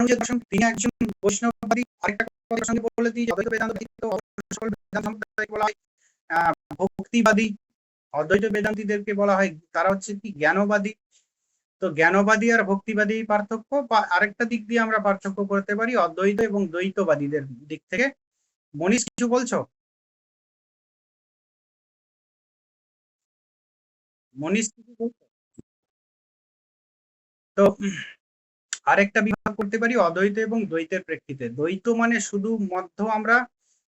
রামানুজের দর্শন, তিনি একজন বৈষ্ণববাদী। আরেকটা কথা সঙ্গে বলে দিই, অদ্বৈত বেদান্ত ব্যতীত সকল বেদান্ত সম্প্রদায়কে বলা হয় ভক্তিবাদী। অদ্বৈত বেদান্তীদেরকে বলা হয় তারা হচ্ছে কি জ্ঞানবাদী। তো জ্ঞানবাদী আর ভক্তিবাদী পার্থক্য, বা আরেকটা দিক দিয়ে আমরা পার্থক্য করতে পারি অদ্বৈত এবং দ্বৈতবাদীদের দিক থেকে। মনীষ কিছু বলছো? মনীষ কিছু বলছো? তো আরেকটা বিভাগ করতে পারি অদ্বৈত এবং দ্বৈতের প্রেক্ষিতে। দ্বৈত মানে শুধু মধ্য, আমরা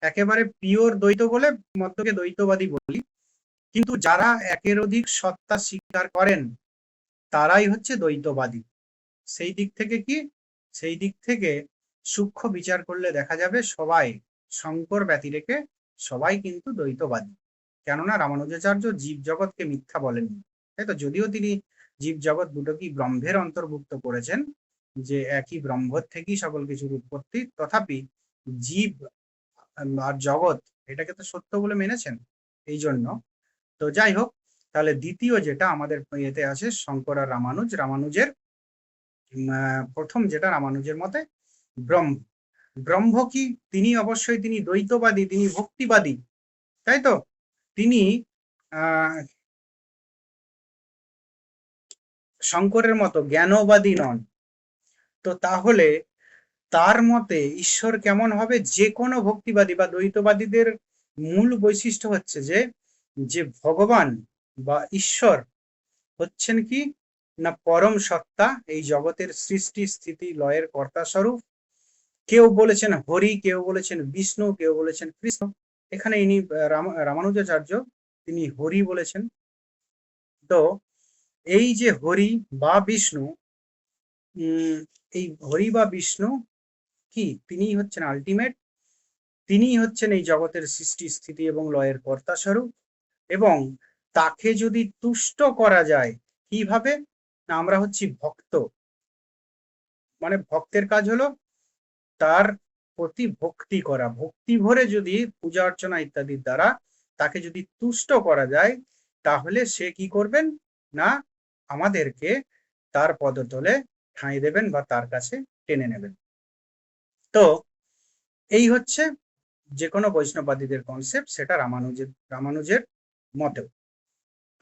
একেবারে পিওর দ্বৈত বলে মধ্যকে দ্বৈতবাদী বলি, কিন্তু যারা একের অধিক সত্তা স্বীকার করেন তারাই হচ্ছে দ্বৈতবাদী। সেই দিক থেকে কি, সেই দিক থেকে সূক্ষ্ম বিচার করলে দেখা যাবে সবাই, শঙ্কর ব্যতি রেখে সবাই কিন্তু দ্বৈতবাদী। কেননা রামানুজাচার্য জীব জগৎকে মিথ্যা বলেননি, তাই তো? যদিও তিনি জীব জগৎ দুটোকেই ব্রহ্মের অন্তর্ভুক্ত করেছেন, যে একই ব্রহ্ম থেকেই সকল কিছুর উৎপত্তি, তথাপি জীব আর জগৎ এটাকে তো সত্য বলে মেনেছেন। এই জন্য তো যাই হোক, তাহলে দ্বিতীয় যেটা আমাদের ইয়েতে আছে শঙ্কর আর রামানুজ, রামানুজের প্রথম যেটা রামানুজের মতে ব্রহ্ম। ব্রহ্ম কি? তিনি অবশ্যই তিনি দ্বৈতবাদী, তিনি ভক্তিবাদী, তাই তো? তিনি শঙ্করের মতো জ্ঞানবাদী নন। তো তাহলে তার মতে ঈশ্বর কেমন হবে? যে কোনো ভক্তিবাদী বা দ্বৈতবাদীদের মূল বৈশিষ্ট্য হচ্ছে যে যে ভগবান বা ঈশ্বর হচ্ছেন কি না পরম সত্তা, এই জগতের সৃষ্টি স্থিতি লয়ের কর্তা স্বরূপ। কেউ বলেছেন হরি, কেউ বলেছেন বিষ্ণু, কেউ বলেছেন কৃষ্ণ। এখানে ইনি রামানুজাচার্য তিনি হরি বলেছেন। তো এই যে হরি বা বিষ্ণু, এই হরি বা বিষ্ণু কি? তিনি হচ্ছেন আলটিমেট, তিনি হচ্ছেন এই জগতের সৃষ্টি স্থিতি এবং লয়ের কর্তা স্বরূপ। এবং তাকে যদি তুষ্ট করা যায় কিভাবে? না, আমরা হচ্ছি ভক্ত, মানে ভক্তের কাজ হলো তার প্রতি ভক্তি করা। ভক্তি ভরে যদি পূজা অর্চনা ইত্যাদির দ্বারা তাকে যদি তুষ্ট করা যায়, তাহলে সে কি করবেন না আমাদেরকে তার পদতলে ঠাঁই দেবেন বা তার কাছে টেনে নেবেন। তো এই হচ্ছে যে কোনো বৈষ্ণববাদীদের কনসেপ্ট, সেটা রামানুজের মতেও।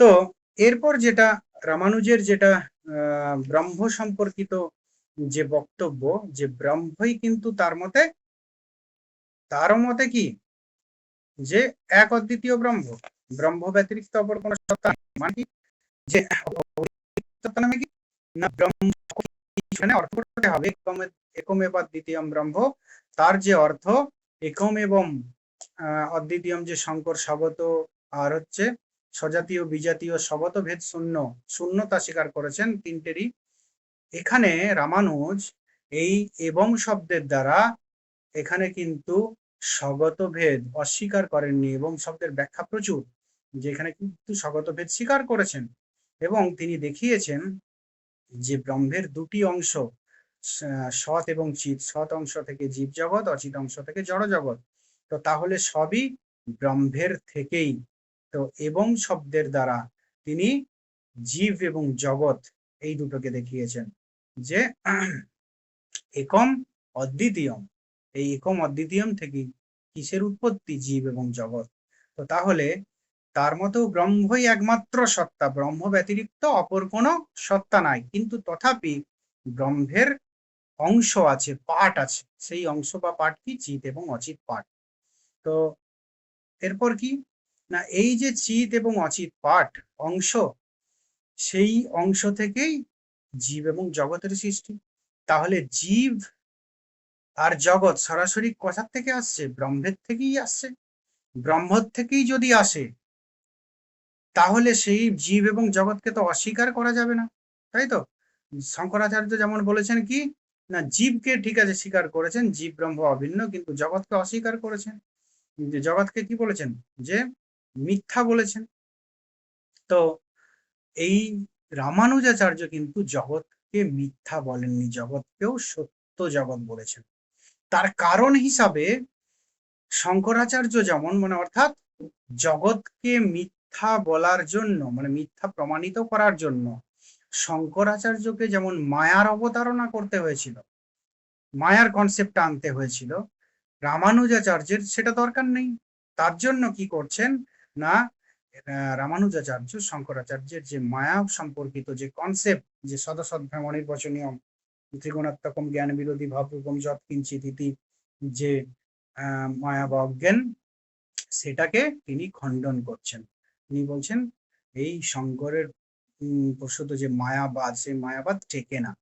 তো এরপর যেটা রামানুজের যেটা ব্রহ্ম সম্পর্কিত যে বক্তব্য, যে ব্রহ্মই কিন্তু তার মতে কি যে এক অদ্বিতীয় ব্রহ্ম, ব্রহ্ম ব্যতিরিক্ত অপর কোন সত্তা নেই। মানে কি যে সত্তা নামে কি না ব্রহ্ম, এখানে অর্থ করতে হবে একমেব দ্বিতীয়ম ব্রহ্ম। তার যে অর্থ একম এবং অদ্বিতীয়ম, যে শঙ্কর স্বগত আর হচ্ছে স্বজাতীয় বিজাতীয় স্বগত ভেদ শূন্য, শূন্যতা স্বীকার করেছেন তিনটেরই। এখানে রামানুজ এই এবং শব্দের দ্বারা এখানে কিন্তু স্বগত ভেদ অস্বীকার করেননি, এবং শব্দের ব্যাখ্যা প্রচুর, যেখানে কিন্তু স্বগত ভেদ স্বীকার করেছেন। এবং তিনি দেখিয়েছেন যে ব্রহ্মের দুটি অংশ, সৎ এবং চিৎ। সৎ অংশ থেকে জীব জগৎ, অচিত অংশ থেকে জড় জগৎ। তো তাহলে সবই ব্রহ্মের থেকেই। তো এবং শব্দের দ্বারা তিনি জীব এবং জগৎ এই দুটোকে দেখিয়েছেন যে একম অদ্বিতীয়ম, এই একম অদ্বিতীয়ম থেকে কিসের উৎপত্তি? জীব এবং জগৎ। তো তাহলে তার মতো ব্রহ্মই একমাত্র সত্তা, ব্রহ্ম ব্যতিরিক্ত অপর কোনো সত্তা নাই। কিন্তু তথাপি ব্রহ্মের অংশ আছে, পার্ট আছে, সেই অংশ বা পার্ট কি? চিৎ এবং অচিত পার্ট। তো এরপর কি না এই যে চিৎ এবং অচিত পার্ট অংশ, সেই অংশ থেকেই জীব এবং জগতের সৃষ্টি। তাহলে জীব আর জগৎ সরাসরি কোথা থেকে আসছে? ব্রহ্মের থেকেই আসছে। ব্রহ্ম থেকেই যদি আসে, তাহলে সেই জীব এবং জগৎকে তো অস্বীকার করা যাবে না, তাই তো? শঙ্করাচার্য যেমন বলেছেন কি না জীবকে ঠিক আছে স্বীকার করেছেন, জীব ব্রহ্ম অভিন্ন, কিন্তু জগৎকে অস্বীকার করেছেন। জগৎকে কি বলেছেন? যে মিথ্যা বলেছেন। তো এই রামানুজাচার্য কিন্তু জগৎকে মিথ্যা বলেননি, জগৎকেও সত্য জগৎ বলেছেন। তার কারণ হিসাবে শঙ্করাচার্য যেমন, মানে অর্থাৎ জগৎকে মিথ্যা বলার জন্য, মানে মিথ্যা প্রমাণিত করার জন্য শঙ্করাচার্যকে যেমন মায়ার অবতারণা করতে হয়েছিল, মায়ার কনসেপ্টটা আনতে হয়েছিল, রামানুজাচার্যের সেটা দরকার নেই। তার জন্য কি করছেন না, রামানুজাচার্য শঙ্করাচার্যের যে মায়া সম্পর্কিত যে কনসেপ্ট, যে সদসৎ ভ্রমণির্বচনীয় ত্রিগুণাত্মকম জ্ঞান বিরোধী ভাবরূপম যৎ কিঞ্চিৎ ইতি, যে মায়া বা অজ্ঞান, সেটাকে তিনি খণ্ডন করছেন। তিনি বলছেন এই শঙ্করের প্রসূত যে মায়াবাদ, সেই মায়াবাদ টেকে না।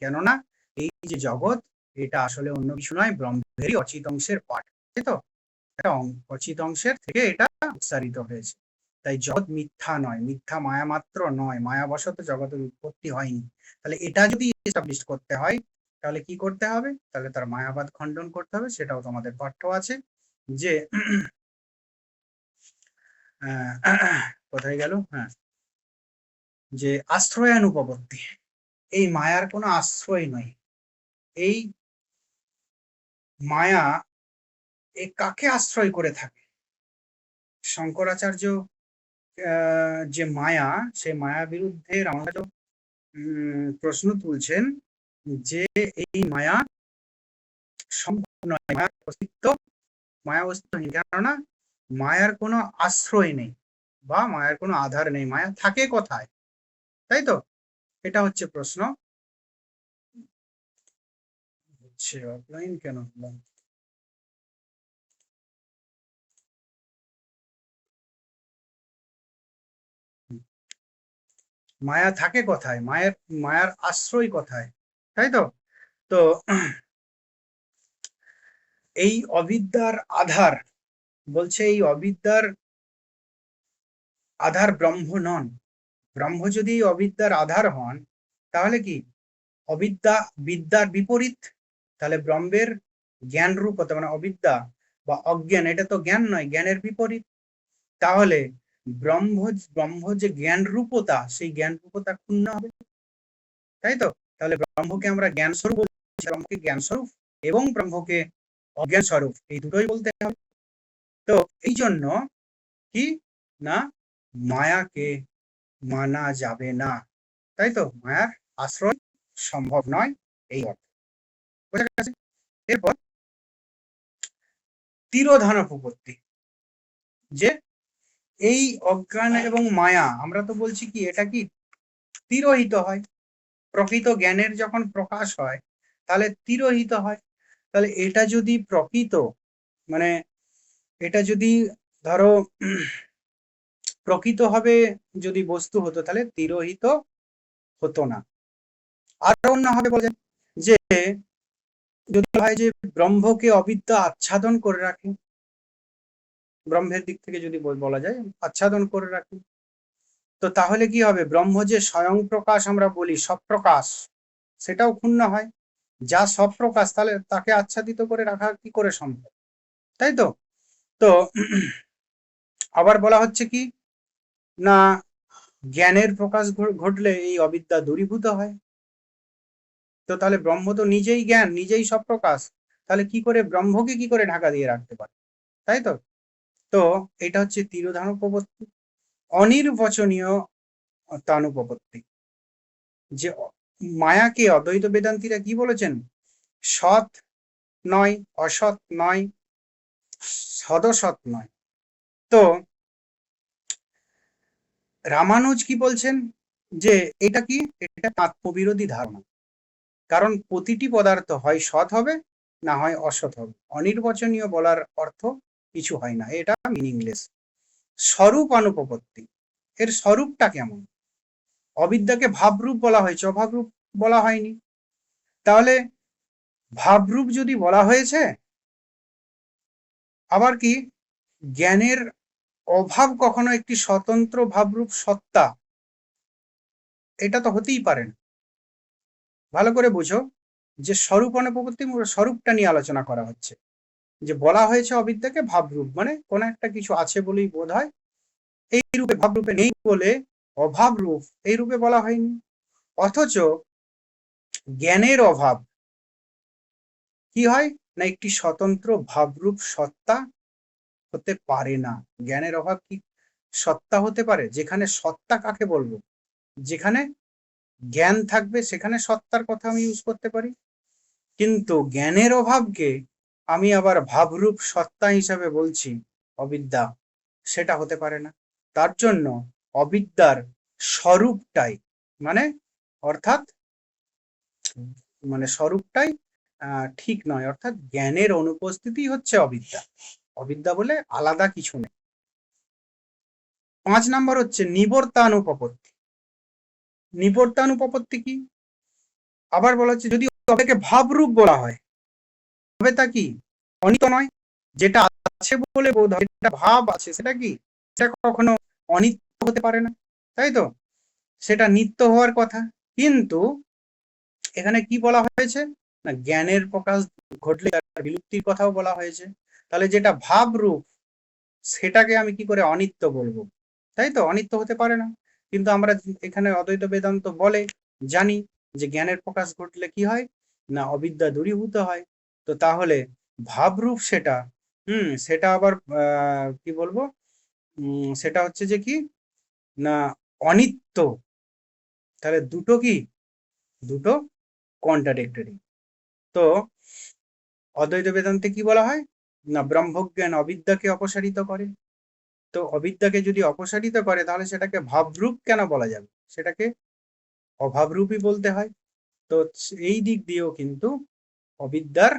কেননা এই যে জগৎ, এটা আসলে অন্য কিছু নয়, ব্রহ্মেরই অচিত অংশের পাঠ, তাই তো? এটা অচিত অংশের থেকে এটা উচ্চারিত হয়েছে। তাই জগৎ মিথ্যা নয়, মিথ্যা মায়া মাত্র নয়, মায়াবশত জগতের উৎপত্তি হয়নি। তাহলে এটা যদি এস্টাবলিশ করতে হয়, তাহলে কি করতে হবে? তাহলে তার মায়াবাদ খণ্ডন করতে হবে। সেটাও তোমাদের পাঠ্য আছে, যে কোথায় গেল, হ্যাঁ, যে আশ্রয়ানুপপত্তি, এই মায়ার কোনো আশ্রয় নয়। এই মায়া এ কাকে আশ্রয় করে থাকে? শঙ্করাচার্য যে মায়া, সে মায়া বিরুদ্ধে রামানুজ প্রশ্ন তুলছেন যে এই মায়া সম্ভব নয়, মায়ার অস্তিত্ব, মায়া অস্তিত্বহীন। কেননা মায়ার কোনো আশ্রয় নেই বা মায়ার কোনো আধার নেই, মায়া থাকে কোথায়, তাই তো? এটা হচ্ছে প্রশ্ন। হচ্ছে অফলাইন কেন হলাম? মায়া থাকে কোথায়, মায়ার আশ্রয় কোথায়, তাই তো? তো এই অবিদ্যার আধার, বলছে এই অবিদ্যার আধার ব্রহ্ম নন। ব্রহ্ম যদি অবিদ্যার আধার হন, তাহলে কি অবিদ্যা বিদ্যার বিপরীত? তাহলে ব্রহ্মের জ্ঞান রূপ হতে, মানে অবিদ্যা বা অজ্ঞান, এটা তো জ্ঞান নয়, জ্ঞানের বিপরীত। তাহলে ব্রহ্ম যে জ্ঞান রূপতা, সেই জ্ঞান রূপতা ক্ষুণ্ণ হবে, তাই তো? তাহলে ব্রহ্মকে আমরা জ্ঞান স্বরূপ বলছি, ব্রহ্মকে জ্ঞান স্বরূপ এবং ব্রহ্মকে অজ্ঞান স্বরূপ, এই দুটোই বলতে হবে। তো এই জন্য কি না, মায়াকে মানা যাবে না, তাই তো? মায়ার আশ্রয় সম্ভব নয়, এই অর্থ বোঝা গেছে। এরপর তিরোধানোপপত্তি, যে এই অজ্ঞান এবং মায়া, আমরা তো বলছি কি এটা কি তিরোহিত হয়, প্রকৃত জ্ঞানের যখন প্রকাশ হয় তাহলে তিরোহিত হয়। তাহলে এটা যদি প্রকৃত, মানে এটা যদি ধরো প্রকৃত ভাবে যদি বস্তু হতো, তাহলে তিরোহিত হতো না। আর অন্য ভাবে বলা যায় যে যদি হয় যে ব্রহ্মকে অবিদ্যা আচ্ছাদন করে রাখে, ব্রহ্মের দিক থেকে যদি বলা যায় আচ্ছাদন করে রাখে, তো তাহলে কি হবে? ব্রহ্ম যে স্বয়ং প্রকাশ আমরা বলি, সপ্রকাশ, সেটাও ক্ষুণ্ণ হয়। যা সপ্রকাশ, তাহলে তাকে আচ্ছাদিত করে রাখা কি করে সম্ভব, তাই তো? তো আবার বলা হচ্ছে কি না, জ্ঞানের প্রকাশ ঘটলে এই অবিদ্যা দূরীভূত হয়। তো তাহলে ব্রহ্ম তো নিজেই জ্ঞান, নিজেই সপ্রকাশ, তাহলে কি করে ব্রহ্মকে কি করে ঢাকা দিয়ে রাখতে পারে, তাই তো? তো এটা হচ্ছে তিরোধানোপপত্তি। অনির্বচনীয় তানুপপত্তি, যে মায়াকে অদ্বৈত বেদান্তীরা কি বলেছেন? সৎ নয়, অসৎ নয়, সদসৎ নয়। তো রামানুজ কি বলছেন? যে এটা কি, এটা আত্মবিরোধী ধারণা। কারণ প্রতিটি পদার্থ হয় সৎ হবে, না হয় অসৎ হবে। অনির্বচনীয় বলার অর্থ কিছু হয় না, এটা মিনিংলেস। স্বরূপ অনুপপত্তি, এর স্বরূপটা কেমন? অবিদ্যাকে ভাবরূপ বলা হয়েছে, অভাবরূপ বলা হয়নি। তাহলে ভাবরূপ যদি বলা হয়েছে, আবার কি জ্ঞানের অভাব কখনো একটি স্বতন্ত্র ভাবরূপ সত্তা, এটা তো হতেই পারে না। ভালো করে বুঝো যে স্বরূপ অনুপপত্তি, স্বরূপটা নিয়ে আলোচনা করা হচ্ছে। যে বলা হয়েছে অবিদ্যাকে ভাবরূপ, মানে কোন একটা কিছু আছে বলেই বোধ হয়, এই রূপে, ভাবরূপে নেই বলে অভাব রূপ, এই রূপে বলা হয়নি। অথচ জ্ঞানের অভাব কি হয় না, একটি স্বতন্ত্র ভাবরূপ সত্তা হতে পারে না। জ্ঞানের অভাব কি সত্তা হতে পারে? যেখানে সত্তা কাকে বলবো, যেখানে জ্ঞান থাকবে সেখানে সত্তার কথা আমি ইউজ করতে পারি। কিন্তু জ্ঞানের অভাবকে আমি আবার ভাবরূপ সত্তা হিসাবে বলছি অবিদ্যা, সেটা হতে পারে না। তার জন্য অবিদ্যার স্বরূপটাই মানে অর্থাৎ স্বরূপটাই ঠিক নয়, অর্থাৎ জ্ঞানের অনুপস্থিতি হচ্ছে অবিদ্যা। অবিদ্যা বলে আলাদা কিছু নেই। 5 নম্বর হচ্ছে নিবর্তানুপপত্তি। নিবর্তানুপপত্তি কি? আবার বলা হচ্ছে যদি তবেকে ভাবরূপ বলা হয় তবে তা কি অনিত্য নয়? যেটা আছে বলে বোধ হয়, যেটা ভাব আছে সেটা কি, সেটা কখনো অনিত্য হতে পারে না, তাই তো? সেটা নিত্য হওয়ার কথা। কিন্তু এখানে কি বলা হয়েছে না, জ্ঞানের প্রকাশ ঘটলে তার বিলুপ্তির কথাও বলা হয়েছে। তাহলে যেটা ভাব রূপ সেটাকে আমি কি করে অনিত্য বলবো? তাই তো, অনিত্য হতে পারে না। কিন্তু আমরা এখানে অদ্বৈত বেদান্ত বলে জানি যে জ্ঞানের প্রকাশ ঘটলে কি হয় না, অবিদ্যা দূরীভূত হয়। তো তাহলে ভাবরূপ সেটা সেটা আবার কি বলবো, সেটা হচ্ছে যে কি না অনিত্য। তাহলে দুটো কি, দুটো কন্ট্রাডিক্টরি। তো অদ্বৈত বেদান্তে কি বলা হয় না, ব্রহ্মজ্ঞান অবিদ্যাকে অপসারিত করে। তো অবিদ্যাকে যদি অপসারিত করে তাহলে সেটাকে ভাবরূপ কেন বলা যাবে, সেটাকে অভাবরূপই বলতে হয়। তো এই দিক দিয়েও কিন্তু অবিদ্যার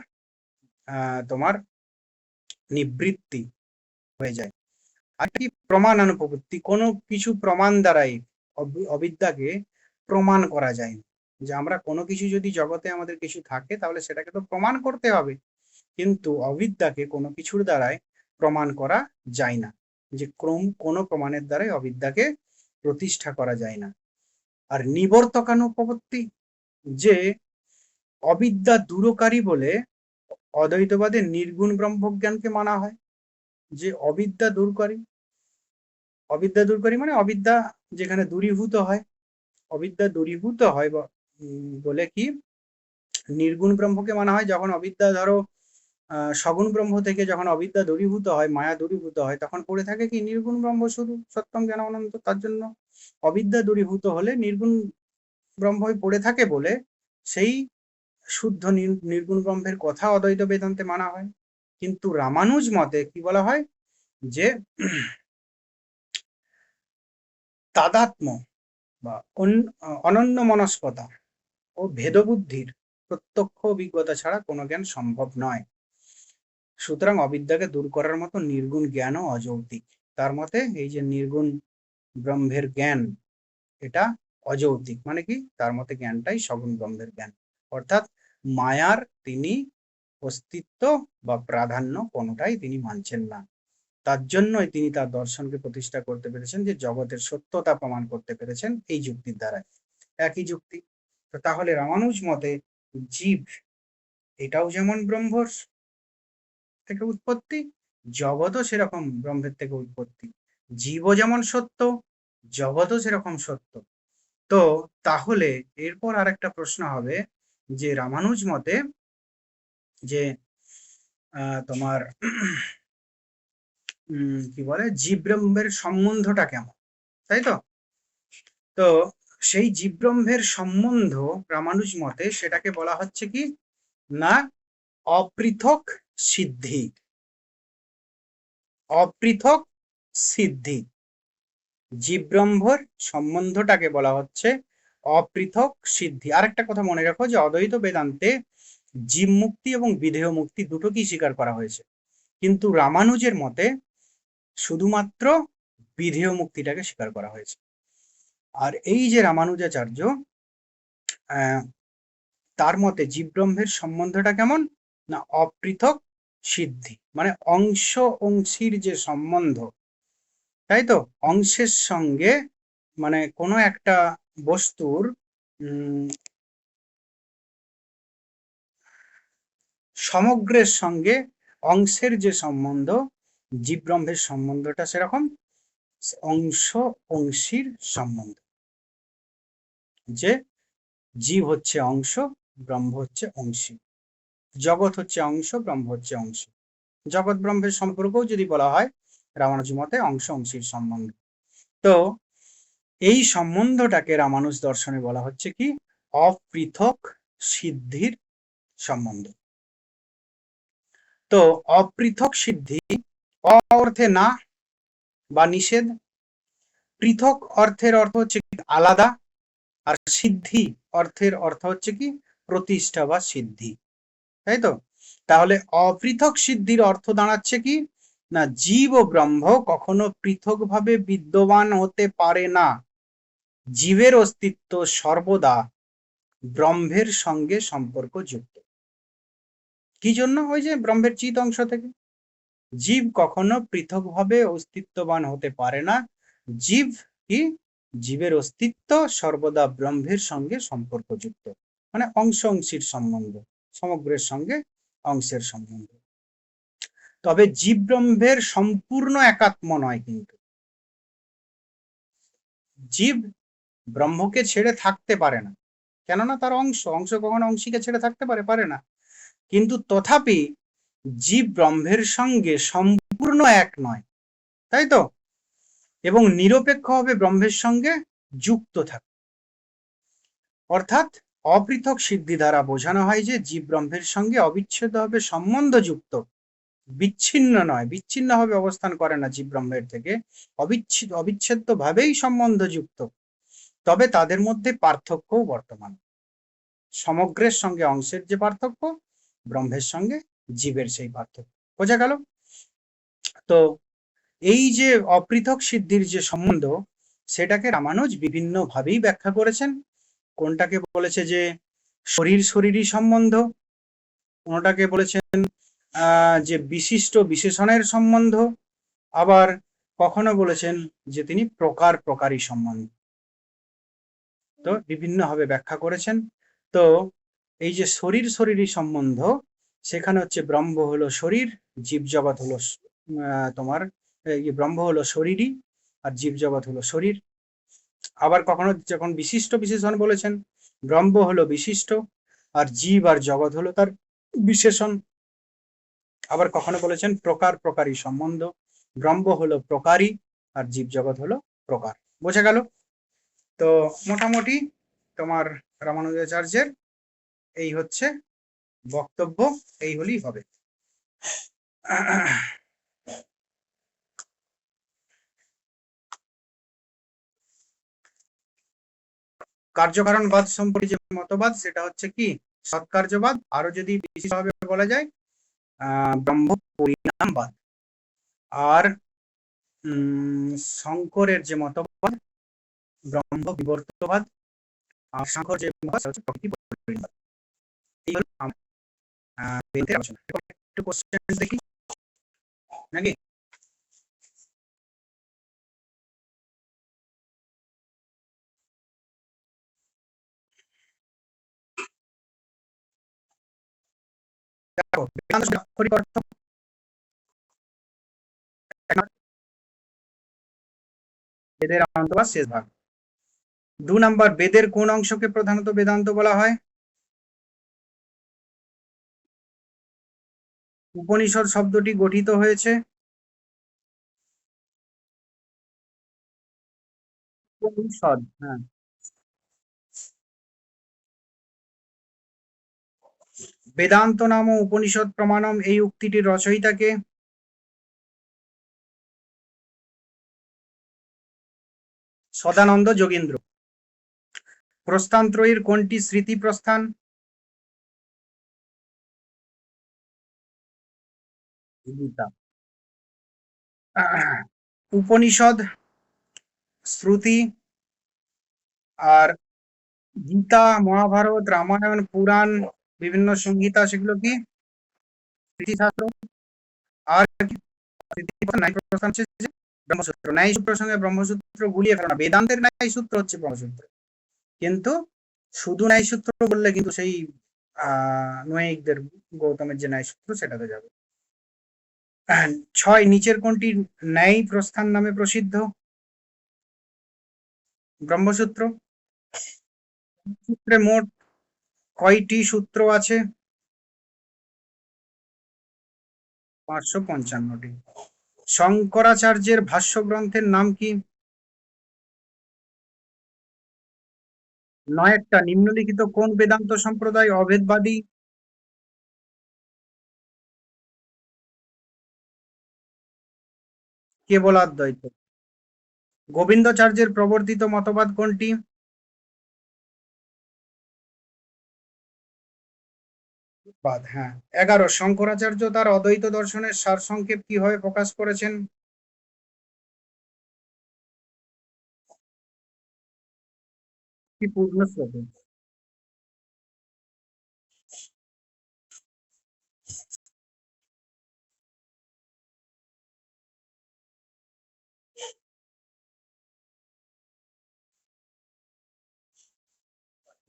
তোমার নিবৃত্তি হয়ে যায়। আর কি প্রমাণানুপপত্তি, কোনো কিছু প্রমাণ দ্বারাই অবিদ্যাকে প্রমাণ করা যায় না। যে আমরা কোনো কিছু যদি জগতে আমাদের কিছু থাকে তাহলে সেটাকে তো প্রমাণ করতে হবে, কিন্তু অবিদ্যাকে কোনো কিছুর দ্বারাই প্রমাণ করা যায় না। যে কোনো প্রমাণের দ্বারাই অবিদ্যাকে প্রতিষ্ঠা করা যায় না। আর নিবর্তকানুপপত্তি, যে অবিদ্যা দূরকারী বলে অদ্বৈতবাদে নির্গুণ ব্রহ্মজ্ঞানকে মানা হয়, যে অবিদ্যা দূরকারী। অবিদ্যা দূরকারী মানে অবিদ্যা যেখানে দূরীভূত হয়, অবিদ্যা দূরীভূত হয় বলে কি নির্গুণ ব্রহ্মকে মানা হয়। যখন অবিদ্যা ধরো সগুণ ব্রহ্ম থেকে যখন অবিদ্যা দূরীভূত হয়, মায়া দূরীভূত হয়, তখন পড়ে থাকে কি নির্গুণ ব্রহ্ম শুধু সত্যম জ্ঞান অনন্ত। তার জন্য অবিদ্যা দূরীভূত হলে নির্গুণ ব্রহ্মই পড়ে থাকে বলে সেই শুদ্ধ নির্গুণ ব্রহ্মের কথা অদ্বৈত বেদান্তে মানা হয়। কিন্তু রামানুজ মতে কি বলা হয় যে তাদাত্ম্য বা অনন্য মনস্কতা ও ভেদবুদ্ধির প্রত্যক্ষ অভিজ্ঞতা ছাড়া কোনো জ্ঞান সম্ভব নয়। সুতরাং অবিদ্যাকে দূর করার মতো নির্গুণ জ্ঞানও অযৌক্তিক। তার মতে এই যে নির্গুণ ব্রহ্মের জ্ঞান, এটা অযৌক্তিক। মানে কি, তার মতে জ্ঞানটাই সগুণ ব্রহ্মের জ্ঞান, অর্থাৎ মায়ার তিনি অস্তিত্ব বা প্রাধান্য কোনোটাই তিনি মানছেন না। তার জন্যই তিনি তার দর্শনকে প্রতিষ্ঠা করতে পেরেছেন, যে জগতের সত্যতা প্রমাণ করতে পেরেছেন এই যুক্তির দ্বারা। একই যুক্তি। তো তাহলে রামানুজ মতে জীব এটাও যেমন ব্রহ্মর থেকে উৎপত্তি, জগৎও সেরকম ব্রহ্মের থেকে উৎপত্তি। জীবও যেমন সত্য, জগৎও সেরকম সত্য। তো তাহলে এরপর আরেকটা প্রশ্ন হবে যে রামানুজ মতে যে তোমার কি বলে জীব ব্রহ্মের সম্বন্ধটা কেমন, তাই তো? তো সেই জীব ব্রহ্মের সম্বন্ধ রামানুজ মতে সেটাকে বলা হচ্ছে কি না অপৃথক সিদ্ধি। অপৃথক সিদ্ধি, জীব ব্রহ্মর সম্বন্ধটাকে বলা হচ্ছে অপৃথক সিদ্ধি। আরেকটা কথা মনে রাখো যে অদ্বৈত বেদান্তে জীব মুক্তি এবং বিধেয় মুক্তি দুটোকেই স্বীকার করা হয়েছে, কিন্তু রামানুজের মতে শুধুমাত্র বিধেয় মুক্তিটাকে স্বীকার করা হয়েছে। আর এই যে রামানুজাচার্য তার মতে জীব ব্রহ্মের সম্বন্ধটা কেমন না অপৃথক সিদ্ধি, মানে অংশ অংশীর যে সম্বন্ধ, তাই তো? অংশের সঙ্গে মানে কোনো একটা বস্তুর সমগ্রের সঙ্গে অংশের যে সম্বন্ধ, জীব ব্রহ্মের সম্বন্ধটা সেরকম অংশ অংশীর সম্বন্ধ। যে জীব হচ্ছে অংশ, ব্রহ্ম হচ্ছে অংশী, জগৎ হচ্ছে অংশ, ব্রহ্ম হচ্ছে অংশী। জগৎ ব্রহ্মের সম্পর্কও যদি বলা হয় রামানুজ মতে অংশ অংশীর সম্বন্ধ। তো এই সম্বন্ধটাকে রামানুজ দর্শনে বলা হচ্ছে কি অপৃথক সিদ্ধির সম্বন্ধ। তো অপৃথক সিদ্ধি অর্থে না বা নিষেধ, পৃথক অর্থের অর্থ হচ্ছে আলাদা, আর সিদ্ধি অর্থের অর্থ হচ্ছে কি প্রতিষ্ঠা বা সিদ্ধি, তাই তো? তাহলে অপৃথক সিদ্ধির অর্থ দাঁড়াচ্ছে কি না, জীব ও ব্রহ্ম কখনো পৃথকভাবে বিদ্যমান হতে পারে না, জীবের অস্তিত্ব সর্বদা ব্রহ্মের সঙ্গে সম্পর্কযুক্ত। কি জন্য? ওই যে ব্রহ্মের চিৎ অংশ থেকে। জীব কখনো পৃথকভাবে অস্তিত্ববান হতে পারে না, জীব কি, জীবের অস্তিত্ব সর্বদা ব্রহ্মের সঙ্গে সম্পর্কযুক্ত, মানে অংশ অংশীর সম্বন্ধ, সমগ্রের সঙ্গে অংশের সম্বন্ধ। তবে জীব ব্রহ্মের সম্পূর্ণ একাত্ম নয়, কিন্তু জীব ব্রহ্মকে ছেড়ে থাকতে পারে না, কেননা তার অংশ, অংশ কখনো অংশীকে ছেড়ে থাকতে পারে না। কিন্তু তথাপি জীব ব্রহ্মের সঙ্গে সম্পূর্ণ এক নয়, তাই তো? এবং নিরপেক্ষভাবে ব্রহ্মের সঙ্গে যুক্ত থাকে। অর্থাৎ অপৃথক সিদ্ধি দ্বারা বোঝানো হয় যে জীব ব্রহ্মের সঙ্গে অবিচ্ছেদ্যভাবে সম্বন্ধযুক্ত, বিচ্ছিন্ন নয়, বিচ্ছিন্নভাবে অবস্থান করে না জীব ব্রহ্মের থেকে, অবিচ্ছেদ্যভাবেই সম্বন্ধযুক্ত। তবে তাদের মধ্যে পার্থক্যও বর্তমান, সমগ্রের সঙ্গে অংশের যে পার্থক্য, ব্রহ্মের সঙ্গে জীবের সেই পার্থক্য। বোঝা গেল? তো এই যে অপৃথক সিদ্ধির যে সম্বন্ধ, সেটাকে রামানুজ বিভিন্ন ভাবেই ব্যাখ্যা করেছেন। কোনটাকে বলেছে যে শরীর শরীরই সম্বন্ধ, কোনটাকে বলেছেন যে বিশিষ্ট বিশেষণের সম্বন্ধ, আবার কখনো বলেছেন যে তিনি প্রকার প্রকারই সম্বন্ধ। তো বিভিন্ন ভাবে ব্যাখ্যা করেছেন। তো এই যে শরীর শরীরই সম্বন্ধ, সেখানে হচ্ছে ব্রহ্ম হলো শরীর, জীব জগৎ হলো তোমার ব্রহ্ম হলো শরীরই, আর জীব জগৎ হলো শরীর। আবার কখনো যখন বিশিষ্ট বিশেষণ বলেছেন, ব্রহ্ম হলো বিশিষ্ট, আর জীব আর জগৎ হলো তার বিশেষণ। আবার কখনো বলেছেন প্রকার প্রকারই সম্বন্ধ, ব্রহ্ম হলো প্রকারই, আর জীব জগৎ হলো প্রকার। বোঝা গেল? তো মোটামুটি তোমার রামানুজাচার্যের এই হচ্ছে বক্তব্য, এই হলেই হবে। কার্যকারণবাদ সম্পর্কে যে মতবাদ, সেটা হচ্ছে কি সৎকার্যবাদ, আরো যদি বিশেষভাবে বলা যায় ব্রহ্ম পরিণামবাদ। আর শঙ্করের যে মতবাদ ব্রহ্ম বিবর্তবাদ, আর শঙ্কর যে মতবাদ হচ্ছে প্রকৃতি পরিণামবাদ। এই হলো বেদের আলোচনা। একটু কোশ্চেন দেখি নাকি? দেখো, বেদান্ত আক্ষরিক অর্থ বেদের অন্তর্বাদ শেষ ভাগ। 2 নাম্বার, বেদের কোন অংশকে প্রধানত বেদান্ত বলা হয়? উপনিষদ শব্দটি গঠিত হয়েছে? উপনিষদ, হ্যাঁ। বেদান্ত নাম উপনিষদ প্রমাণম, এই উক্তিটির রচয়িতাকে? সদানন্দ যোগীন্দ্র। প্রস্থানত্রয়ীর কোনটি স্মৃতি প্রস্থান? গীতা। উপনিষদ, শ্রুতি, আর গীতা, মহাভারত, রামায়ণ, পুরাণ, বিভিন্ন সংহিতা, সেগুলো কি স্মৃতিশাস্ত্র? আর ন্যায় প্রস্থান হচ্ছে ব্রহ্মসূত্র। ন্যায় সূত্র সঙ্গে ব্রহ্মসূত্র গুলিয়ে ফেলো না, বেদান্তের ন্যায় সূত্র হচ্ছে ব্রহ্মসূত্র, কিন্তু শুধু ন্যায় সূত্র বললে কিন্তু সেই নৈয়ায়িকদের গৌতমের যে ন্যায় সূত্র সেটাতে যাবে। 6, নিচের কোনটি ন্যায় প্রস্থান নামে প্রসিদ্ধ? ব্রহ্মসূত্র। সূত্রে মোট কয়টি সূত্র আছে? 555টি। শঙ্করাচার্যের ভাষ্য গ্রন্থের নাম কি? 9 নিম্নলিখিত কোন বেদান্ত সম্প্রদায় অভেদবাদী? কেবলাদ্বৈত। গোবিন্দাচার্যের প্রবর্তিত মতবাদ কোনটি? বাদ, হ্যাঁ। 11, শঙ্করাচার্য তার অদ্বৈত দর্শনের সারসংক্ষেপ কিভাবে প্রকাশ করেছেন? কি পূর্ণ শ্লোকে।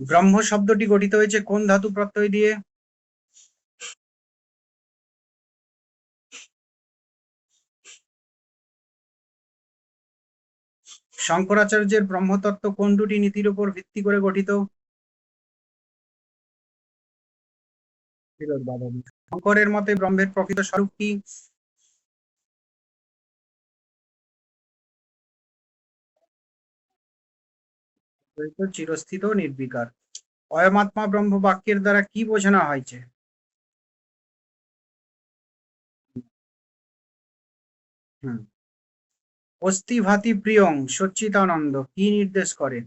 ব্রহ্ম শব্দটি গঠিত হয়েছে কোন ধাতু প্রত্যয় দিয়ে? শঙ্করাচার্যের ব্রহ্মতত্ত্ব কোন দুটি নীতির উপর ভিত্তি করে গঠিত? শঙ্করের মতে ব্রহ্মের প্রকৃত স্বরূপ কি? চিরস্থিত নির্বিকার। অয়মাত্মা ব্রহ্ম বাক্যের দ্বারা কি বোঝানো হয়েছে? হুম। অস্তি ভাতি প্রিয়ং সচ্চিদানন্দ কি নির্দেশ করে?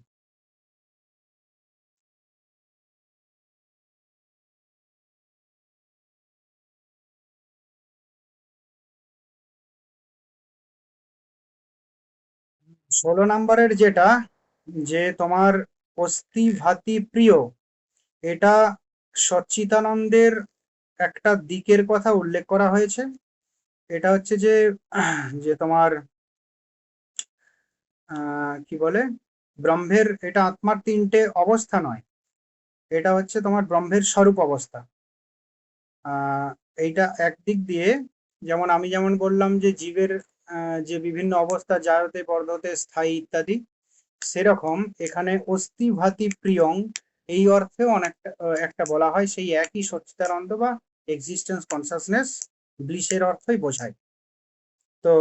ষোলো নম্বরের যেটা, যে তোমার অস্তি ভাতি প্রিয়, এটা সচ্চিদানন্দের একটা দিকের কথা উল্লেখ করা হয়েছে। এটা হচ্ছে যে যে তোমার কি বলে, ব্রহ্মের, এটা আত্মার তিনটে অবস্থা নয়, এটা হচ্ছে তোমার ব্রহ্মের স্বরূপ অবস্থা। আহ এইটা একদিক দিয়ে, যেমন আমি যেমন বললাম যে জীবের যে বিভিন্ন অবস্থা, জায়তে বর্ধতে স্থায়ী ইত্যাদি, সেরকম এখানে অস্থি ভাতি প্রিয়ং এই অর্থেও অনেকটা একটা বলা হয়, সেই একই সচ্চিদানন্দ বা এক্সিস্টেন্স কনসাসনেস ব্লিসের অর্থই বোঝায়। তো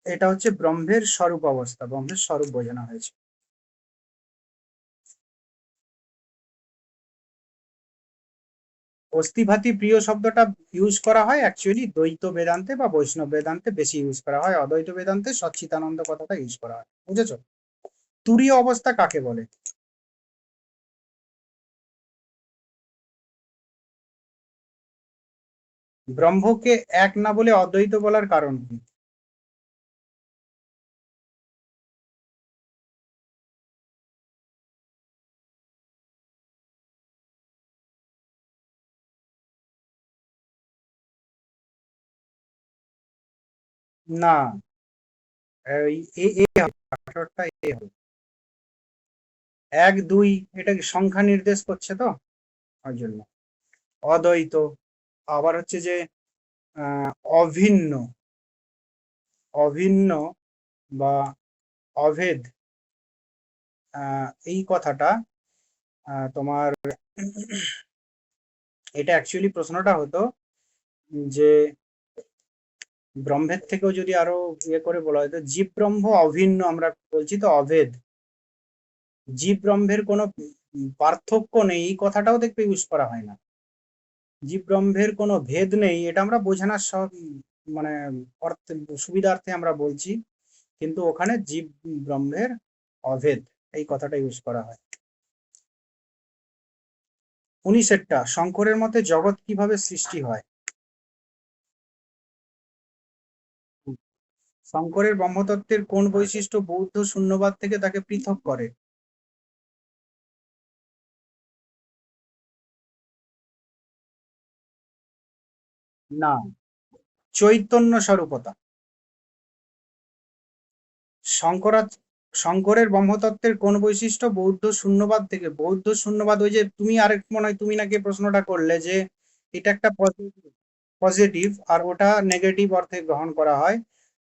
এটা হচ্ছে ব্রহ্মের স্বরূপ অবস্থা, ব্রহ্মের স্বরূপ বোঝানো হয়েছে। অস্থিভাতি প্রিয় শব্দটা ইউজ করা হয় অ্যাকচুয়ালি দ্বৈত বেদান্তে বা বৈষ্ণব বেদান্তে বেশি ইউজ করা হয়, অদ্বৈত বেদান্তে সচ্চিদানন্দ কথাটা ইউজ করা হয়, বুঝেছো? তুরীয় অবস্থা কাকে বলে? ব্রহ্মকে এক না বলে অদ্বৈত বলার কারণ কি? না, এই এ এ হবে, আসরটা এ হবে। এক দুই, এটা কি সংখ্যা নির্দেশ করছে তো, ওই জন্য। অদ্বৈত, আবার হচ্ছে যে আহ অভিন্ন, অভিন্ন বা অভেদ, এই কথাটা তোমার এটা অ্যাকচুয়ালি প্রশ্নটা হতো যে ব্রহ্মের থেকেও যদি আরো ইয়ে করে বলা হয়, তো জীব ব্রহ্ম অভিন্ন আমরা বলছি তো অভেদ, জীব ব্রহ্মের কোনো পার্থক্য নেই এই কথাটাও দেখবে ইউজ করা হয় না। জীব ব্রহ্মের কোনো ভেদ নেই এটা আমরা বোঝানোর সব মানে অর্থে, সুবিধার্থে আমরা বলছি, কিন্তু ওখানে জীব ব্রহ্মের অভেদ এই কথাটা ইউজ করা হয়। 19টা, শঙ্করের মতে জগৎ কিভাবে সৃষ্টি হয়? শঙ্করের ব্রহ্মতত্ত্বের কোন বৈশিষ্ট্য বৌদ্ধ শূন্যবাদ থেকে তাকে পৃথক করে? না, চৈতন্য স্বরূপতা। শঙ্করা শঙ্করের ব্রহ্মতত্ত্বের কোন বৈশিষ্ট্য বৌদ্ধ শূন্যবাদ থেকে, বৌদ্ধ শূন্যবাদ ওই যে তুমি আরেক মনে হয় তুমি নাকি প্রশ্নটা করলে যে এটা একটা পজিটিভ আর ওটা নেগেটিভ অর্থে গ্রহণ করা হয়,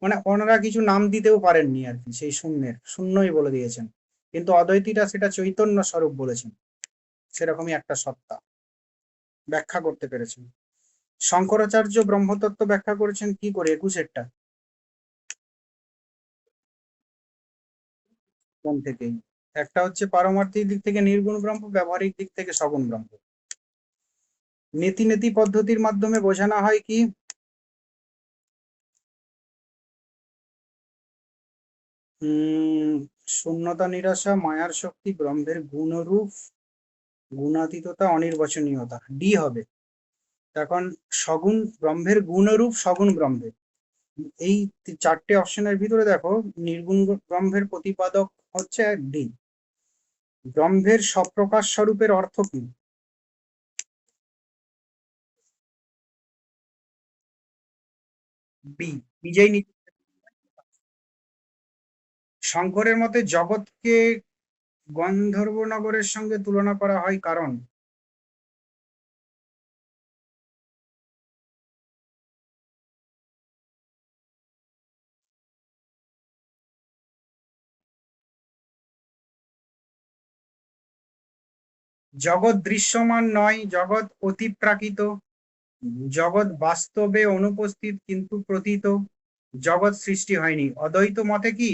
মানে ওনারা কিছু নাম দিতেও পারেননি আর কি, সেই শূন্যের শূন্যই বলে দিয়েছেন, কিন্তু অদ্বৈতীরা সেটা চৈতন্য স্বরূপ বলেছেন, সেরকমই একটা সত্তা ব্যাখ্যা করতে পেরেছেন। শঙ্করাচার্য ব্রহ্মতত্ত্ব ব্যাখ্যা করেছেন কি করে? 21টা কোন থেকেই, একটা হচ্ছে পারমার্থিক দিক থেকে নির্গুণ ব্রহ্ম, ব্যবহারিক দিক থেকে সগুণ ব্রহ্ম। নীতি নীতি পদ্ধতির মাধ্যমে বোঝানো হয় কি? শূন্যতা, নিরাশা, মায়ার শক্তি, ব্রহ্মের গুণরূপ, গুণাতীততা, অনির্বচনীয়তা। ডি হবে। এখন সগুণ ব্রহ্মের গুণরূপ সগুণ ব্রহ্মের, এই চারটে অপশনের ভিতরে দেখো নির্গুণ ব্রহ্মের প্রতিপাদক হচ্ছে ডি। ব্রহ্মের সপ্রকাশ স্বরূপের অর্থ কি? বি, নিজেই। শঙ্করের মতে জগৎকে গন্ধর্বনগরের সঙ্গে তুলনা করা হয় কারণ? জগৎ দৃশ্যমান নয়, জগৎ অতিপ্রাকৃত, জগৎ বাস্তবে অনুপস্থিত কিন্তু প্রতীত, জগৎ সৃষ্টি হয়নি। অদ্বৈত মতে কি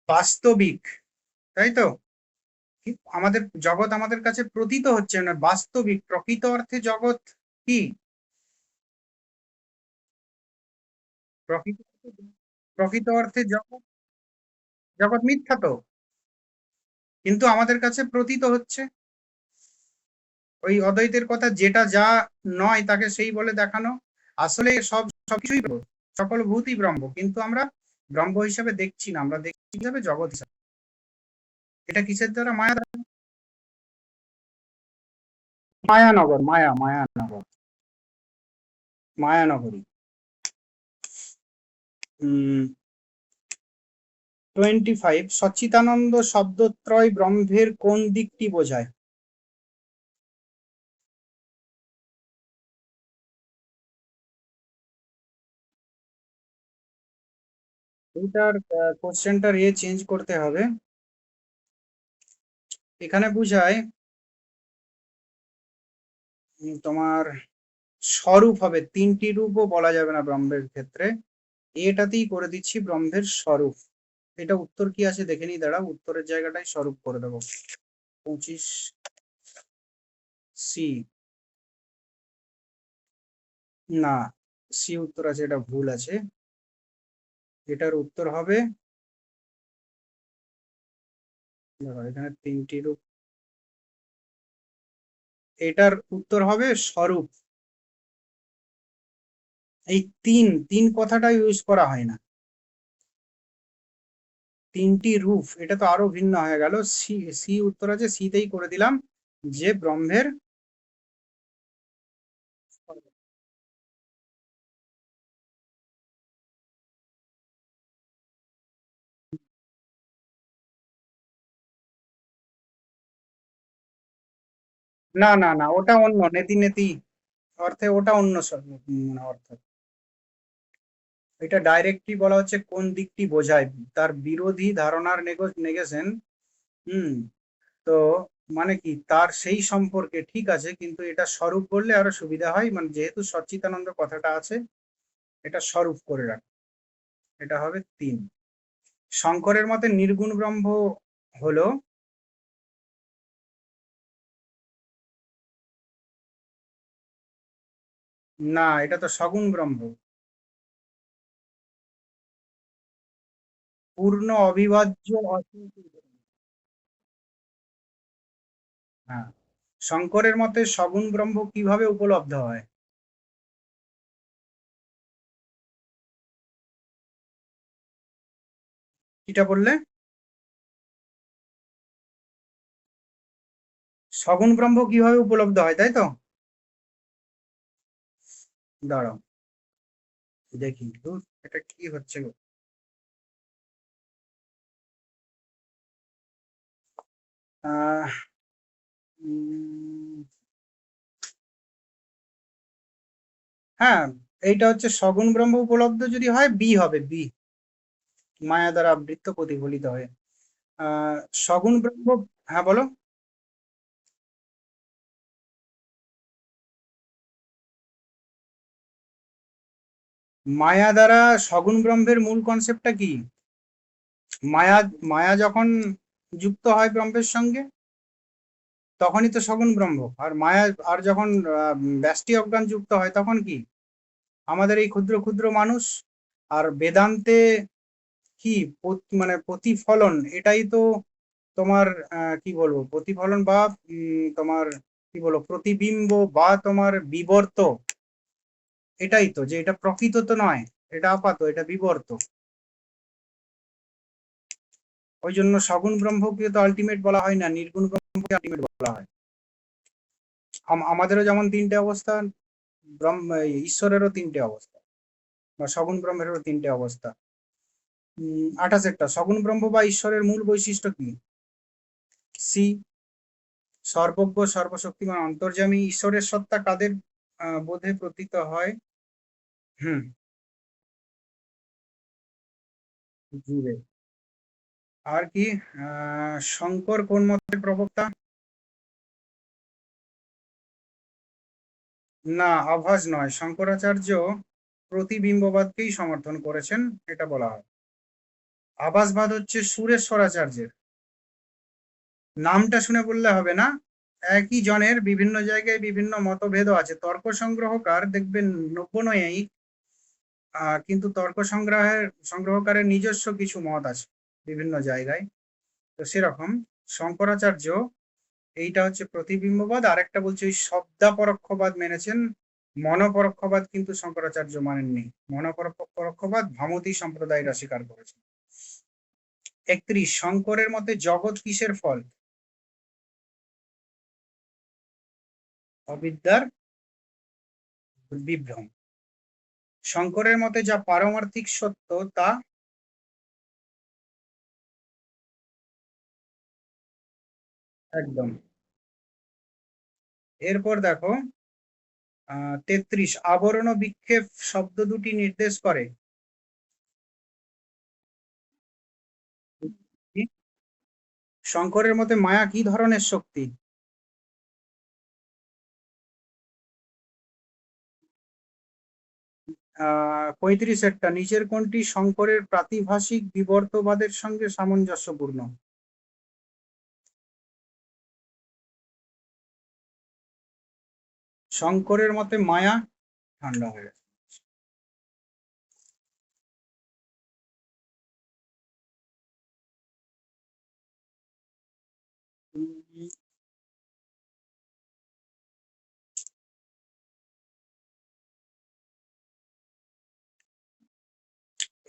বাস্তবিক, তাই তো? আমাদের জগৎ আমাদের কাছে প্রতীত হচ্ছে না, বাস্তবিক প্রকৃত অর্থে জগৎ কি? প্রকৃত প্রকৃত অর্থে জগৎ, জগৎ মিথ্যা তো, কিন্তু আমাদের কাছে প্রতীত হচ্ছে। ওই অদ্বৈতের কথা, যেটা যা নয় তাকে সেই বলে দেখানো। আসলে সবকিছুই ব্রহ্ম, সকল ভূতই ব্রহ্ম, কিন্তু আমরা ব্রহ্ম হিসাবে দেখছি না, আমরা দেখছি হিসাবে জগৎ হিসাবে। এটা কিসের দ্বারা? মায়া দ্বারা। মায়ানগর, মায়ানগর, মায়ানগরী। 25, সচ্চিদানন্দ শব্দত্রয় ব্রহ্মের কোন দিকটি বোঝায়? এইটার কোশ্চেনটার চেঞ্জ করতে হবে। এখানে বুঝায় তোমার স্বরূপ হবে, তিনটি রূপও বলা যাবে না ব্রহ্মের ক্ষেত্রে, এটাতেই করে দিচ্ছি ব্রহ্মের স্বরূপ। এটা উত্তর কি আছে দেখে নি, দাঁড়াও, উত্তরের জায়গাটাই স্বরূপ করে দেবো। 25 সি, না, সি উত্তর আছে, এটা ভুল আছে। এটার উত্তর হবে, দেখো এখানে তিনটি রূপ, এটার উত্তর হবে স্বরূপ। এই তিন তিন কথাটা ইউজ করা হয় না, তিনটি রূপ, এটা তো আরো ভিন্ন হয়ে গেল। সি, সি উত্তর আছে, সিতেই করে দিলাম যে ব্রহ্মের। না না না, ওটা অন্য, নেতি নেতি অর্থে ওটা অন্য অর্থ। এটা ডাইরেক্টলি বলা হচ্ছে কোন দিকটি বোঝায়, তার বিরোধী ধারণার নেগেশন। হুম, তো মানে কি তার সেই সম্পর্কে ঠিক আছে, কিন্তু এটা স্বরূপ বললে আরো সুবিধা হয়, মানে যেহেতু সচ্চিদানন্দ কথাটা আছে, এটা স্বরূপ করে রাখ। এটা হবে 3। শঙ্করের মতে নির্গুণ ব্রহ্ম হলো, না এটা তো সগুণ ব্রহ্ম, পূর্ণ অবিভাজ্য হ্যাঁ, শঙ্করের মতে সগুণ ব্রহ্ম কিভাবে উপলব্ধ হয়? কিটা বললে? সগুণ ব্রহ্ম কিভাবে উপলব্ধ হয়, তাই তো? দাঁড়াও দেখি, এটা কি হচ্ছে গো। আহ উম, হ্যাঁ, এইটা হচ্ছে সগুণ ব্রহ্ম উপলব্ধ যদি হয়, বি হবে, বি, মায়া দ্বারা আবৃত্ত প্রতিফলিত হয়। আহ সগুণ ব্রহ্ম, হ্যাঁ বলো। মায়া দ্বারা সগুণ ব্রহ্মের মূল কনসেপ্টটা কি? মায়া, মায়া যখন যুক্ত হয় ব্রহ্মের সঙ্গে, তখনই তো সগুণ ব্রহ্ম। আর মায়া, আর যখন ব্যষ্টি অজ্ঞান যুক্ত হয় তখন কি? আমাদের এই ক্ষুদ্র ক্ষুদ্র মানুষ, আর বেদান্তে কি মানে প্রতিফলন, এটাই তো তোমার কি বলবো, প্রতিফলন বা তোমার কি বলবো প্রতিবিম্ব বা তোমার বিবর্ত, এটাই তো, যে এটা প্রকৃত তো নয়, এটা আপাত, এটা বিবর্ত। ওই জন্য সগুণ ব্রহ্মকে তো আলটিমেট বলা হয় না, নির্গুণ ব্রহ্মকে আলটিমেট বলা হয়। আমাদেরও যেমন তিনটে অবস্থা, ঈশ্বরেরও তিনটে অবস্থা, বা সগুণ ব্রহ্মেরও তিনটে অবস্থা। 28টা। সগুণ ব্রহ্ম বা ঈশ্বরের মূল বৈশিষ্ট্য কি? সি, সর্বজ্ঞ, সর্বশক্তিমান, অন্তর্যামী। ঈশ্বরের সত্তা কাদের বোধে প্রতীত হয়? হুম, জীবে। আর কি, শঙ্কর কোন মতের প্রবক্তা? না, আভাস নয়। শঙ্করাচার্য প্রতিবিম্ববাদকেই সমর্থন করেছেন, এটা বলা হয়। আভাসবাদ হচ্ছে সুরেশ্বরাচার্যের। নামটা শুনে বললে হবে না, একই জনের বিভিন্ন জায়গায় বিভিন্ন মতভেদ আছে। তর্ক সংগ্রহকার দেখবেন নব্যনয়িক, কিন্তু তর্ক সংগ্রহকারের নিজস্ব কিছু মত আছে বিভিন্ন জায়গায়। তো সেরকম শঙ্করাচার্য এইটা হচ্ছে প্রতিবিম্ববাদ, আর একটা বলছে ওই শব্দাপরোক্ষবাদ মেনেছেন। মনপরোক্ষবাদ কিন্তু শঙ্করাচার্য মানেননি। মনপরোক্ষবাদ ভামতী সম্প্রদায়রা স্বীকার করেছে। 31, শঙ্করের মতে জগৎ কিসের ফল? অবিদ্যার বিভ্রম। শঙ্করের মতে যা পারমার্থিক সত্য তা? একদম। এরপর দেখো 33, আবরণ বিক্ষেপ শব্দ দুটি নির্দেশ করে? শঙ্করের মতে মায়া কি ধরনের শক্তি? 35, নিচের কোনটি শঙ্করের প্রাতিভাসিক বিবর্তবাদের সঙ্গে সামঞ্জস্যপূর্ণ? শঙ্করের মতে মায়া, ঠান্ডা হয়ে গেছে।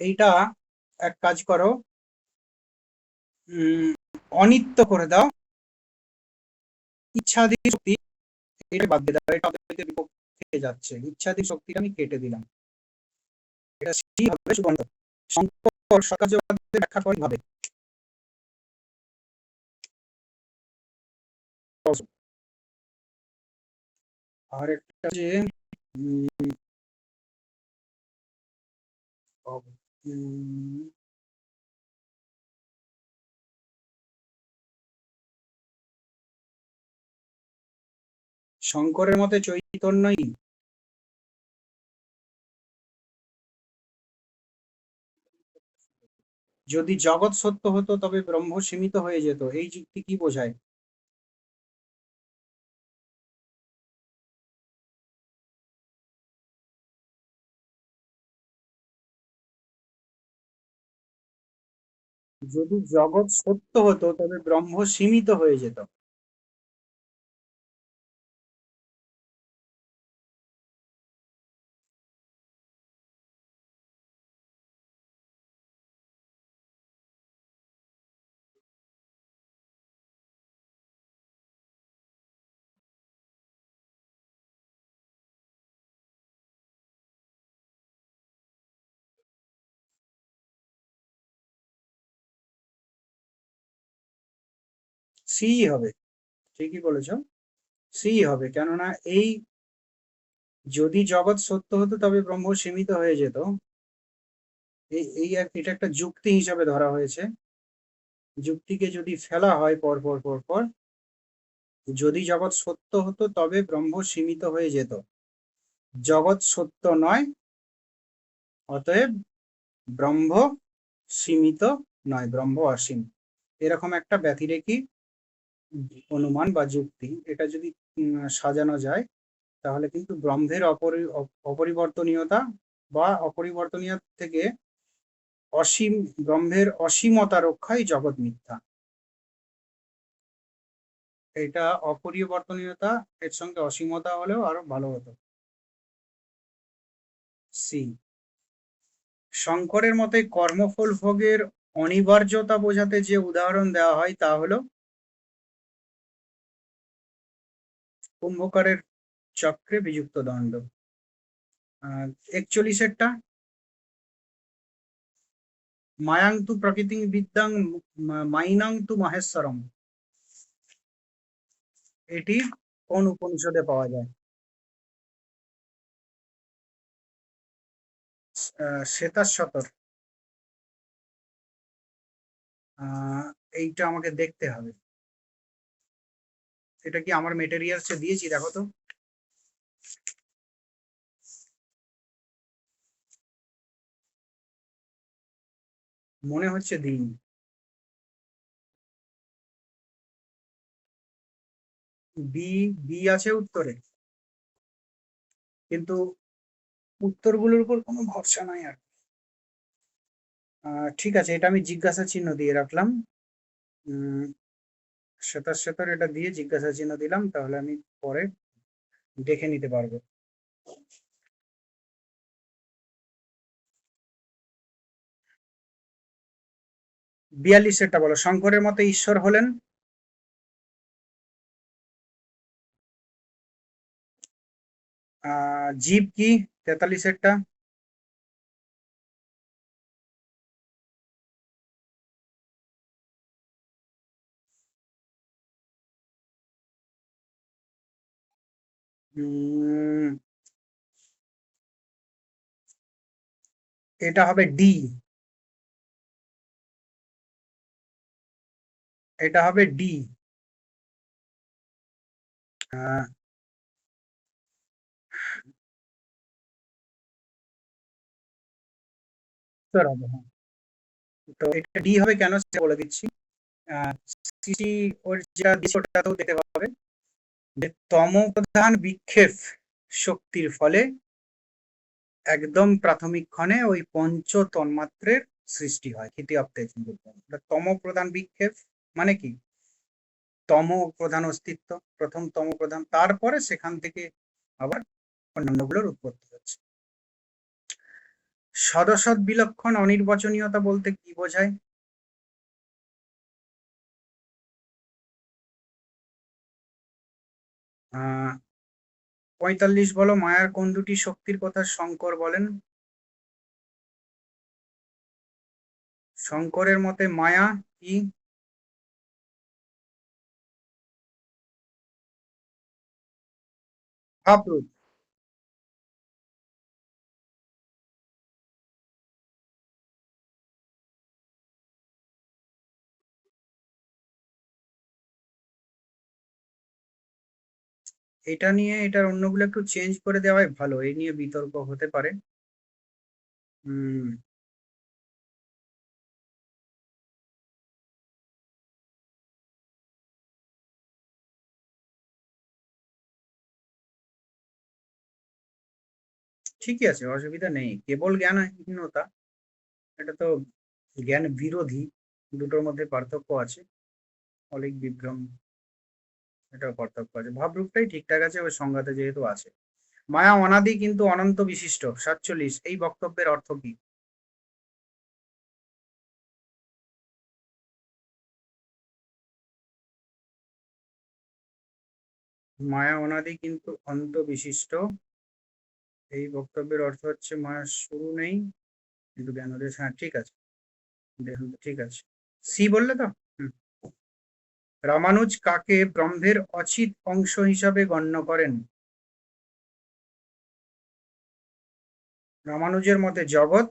এইটা এক কাজ করো, অনিত্য করে দাও, ইচ্ছাদি শক্তি এটা বাদ দিয়ে দাও, এটা অদ্বৈতের বিপক্ষে যাচ্ছে। ইচ্ছাদি শক্তিটা আমি কেটে দিলাম, এটা সি হবে সুবন্ত। শঙ্কর সকার্যবাদের ব্যাখ্যা করে ভাবে? আর একটা যে শঙ্করের মতে চৈতন্যই, যদি জগৎ সত্য হতো তবে ব্রহ্ম সীমিত হয়ে যেত, এই যুক্তি কি বোঝায়? যদি জগৎ সত্য হতো তবে ব্রহ্ম সীমিত হয়ে যেত। সি হবে, ঠিকই বলেছো, সি হবে। কেননা এই, যদি জগৎ সত্য হতো তবে ব্রহ্ম সীমিত হয়ে যেত, এটা একটা যুক্তি হিসাবে ধরা হয়েছে। যুক্তিকে যদি ফেলা হয় পর পর পর পর, যদি জগৎ সত্য হতো তবে ব্রহ্ম সীমিত হয়ে যেত, জগৎ সত্য নয়, অতএব ব্রহ্ম সীমিত নয়, ব্রহ্ম অসীম। এরকম একটা ব্যতিরেকি অনুমান বা যুক্তি, এটা যদি সাজানো যায়, তাহলে কিন্তু ব্রহ্মের অপরিবর্তনীয়তা বা অপরিবর্তনীয় থেকে অসীম ব্রহ্মের অসীমতা রক্ষাই জগৎ মিথ্যা। এটা অপরিবর্তনীয়তা, এর সঙ্গে অসীমতা হলেও আরো ভালো হতো। সি। শঙ্করের মতে কর্মফল ভোগের অনিবার্যতা বোঝাতে যে উদাহরণ দেওয়া হয় তা হলো কুম্ভকারের চক্রে বিযুক্ত দণ্ড। 41-এরটা মায়াং তু প্রকৃতি বিদ্যাং মাইনাং তু মাহেশ্বরম, এটি কোন উপনিষদে পাওয়া যায়? শ্বেতাশ্বতর। এইটা আমাকে দেখতে হবে, এটা কি আমার মেটেরিয়ালসে দিয়েছি? দেখো তো। মনে হচ্ছে দিন। বি, বি আছে উত্তরে, কিন্তু উত্তরগুলোর উপর কোনো ভরসা নাই আর। ঠিক আছে, এটা আমি জিজ্ঞাসা চিহ্ন দিয়ে রাখলাম। শ্বেতার এটা দিয়ে জিজ্ঞাসা চিহ্ন দিলাম, তাহলে আমি পরে দেখে নিতে পারবো। 42-এরটা বলো। শঙ্করের মতে ঈশ্বর হলেন জীব কি? 43-এরটা এটা হবে ডি, এটা হবে ডি। উত্তর হবে, হ্যাঁ। তো এটা ডি হবে কেন সেটা বলে দিচ্ছি। সিসি ওর যেটা দিচ্ছে ওটাতেও দেখতে হবে যে তমোপ্রধান বিক্ষেপ শক্তির ফলে একদম প্রাথমিক ক্ষণে ওই পঞ্চ তন্মাত্রের সৃষ্টি হয়। ক্ষিতি অব তেজ। তমোপ্রধান বিক্ষেপ মানে কি? তম প্রধান অস্তিত্ব, প্রথম তম প্রধান, তারপরে সেখান থেকে আবার অন্যান্যগুলোর উৎপত্তি হচ্ছে। সদসৎ বিলক্ষণ অনির্বচনীয়তা বলতে কি বোঝায়? আহ 45 বলো। মায়ার কোন দুটি শক্তির কথা শঙ্কর বলেন? শঙ্করের মতে মায়া কি? ভাবরূপ। এটা নিয়ে এটার অন্যগুলো একটু চেঞ্জ করে দেওয়াই ভালো, এই নিয়ে বিতর্ক হতে পারে। হুম। ঠিকই আছে, অসুবিধা নেই। কেবল জ্ঞানহীনতা, এটা তো জ্ঞান বিরোধী, দুটোর মধ্যে পার্থক্য আছে। অলিক বিভ্রম, এটাও পার্থক্য আছে। ভাবরূপটাই ঠিকঠাক আছে, ওই সংজ্ঞাতে যেহেতু আছে। মায়া অনাদি কিন্তু অনন্ত বিশিষ্ট। 47, এই বক্তব্যের অর্থ কি? মায়া অনাদি কিন্তু অন্ত বিশিষ্ট, এই বক্তব্যের অর্থ হচ্ছে মায়ার শুরু নেই কিন্তু জ্ঞান উদয়। হ্যাঁ, ঠিক আছে, দেখুন ঠিক আছে। সি বললে তো। হুম। রামানুজ কাকে ব্রহ্মের অচিত অংশ হিসাবে গণ্য করেন? রামানুজের মতে জগৎ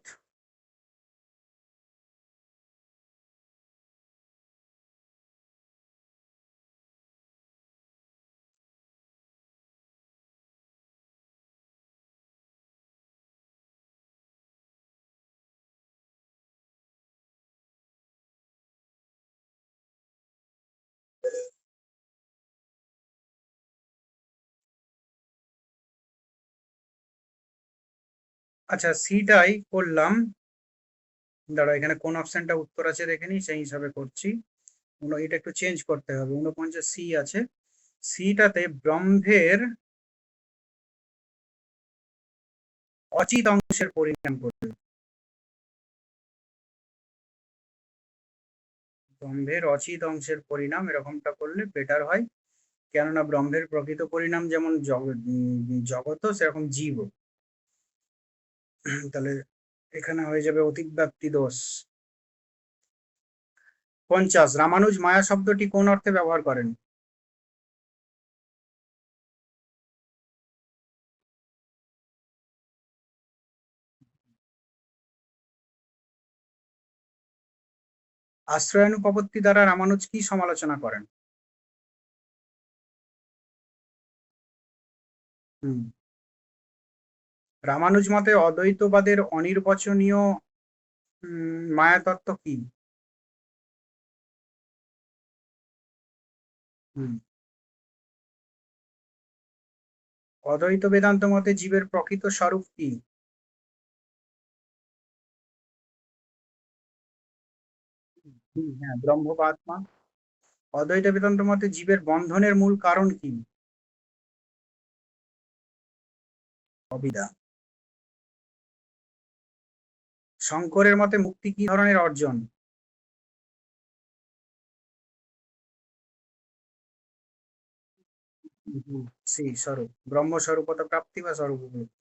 আচ্ছা, সিটাই করলাম। দাঁড়া, এখানে কোন অপশনটা উত্তর আছে দেখে নিই, সেই হিসাবে করছি। এটা একটু চেঞ্জ করতে হবে। 49 সি আছে, সিটাতে ব্রহ্মের অচিত অংশের পরিণাম করবে। ব্রহ্মের অচিত অংশের পরিণাম এরকমটা করলে বেটার হয়, কেননা ব্রহ্মের প্রকৃত পরিণাম যেমন জগৎ সেরকম জীব। তাহলে এখানে হয়ে যাবে অতিব্যাপ্তি দোষ। 50, রামানুজ মায়া শব্দটি কোন অর্থে ব্যবহার করেন? আশ্রয়ানুপপত্তি দ্বারা রামানুজ কি সমালোচনা করেন? হুম। রামানুজ মতে অদ্বৈতবাদের অনির্বচনীয় মায়াতত্ত্ব কি? হুম। অদ্বৈত বেদান্ত মতে জীবের প্রকৃত স্বরূপ কি? হ্যাঁ, ব্রহ্ম বা আত্মা। অদ্বৈত বেদান্ত মতে জীবের বন্ধনের মূল কারণ কি? অবিদ্যা। শঙ্করের মতে মুক্তি কি ধরনের অর্জন? সেই স্বরূপ, ব্রহ্মস্বরূপতা প্রাপ্তি বা স্বরূপ উপলব্ধি।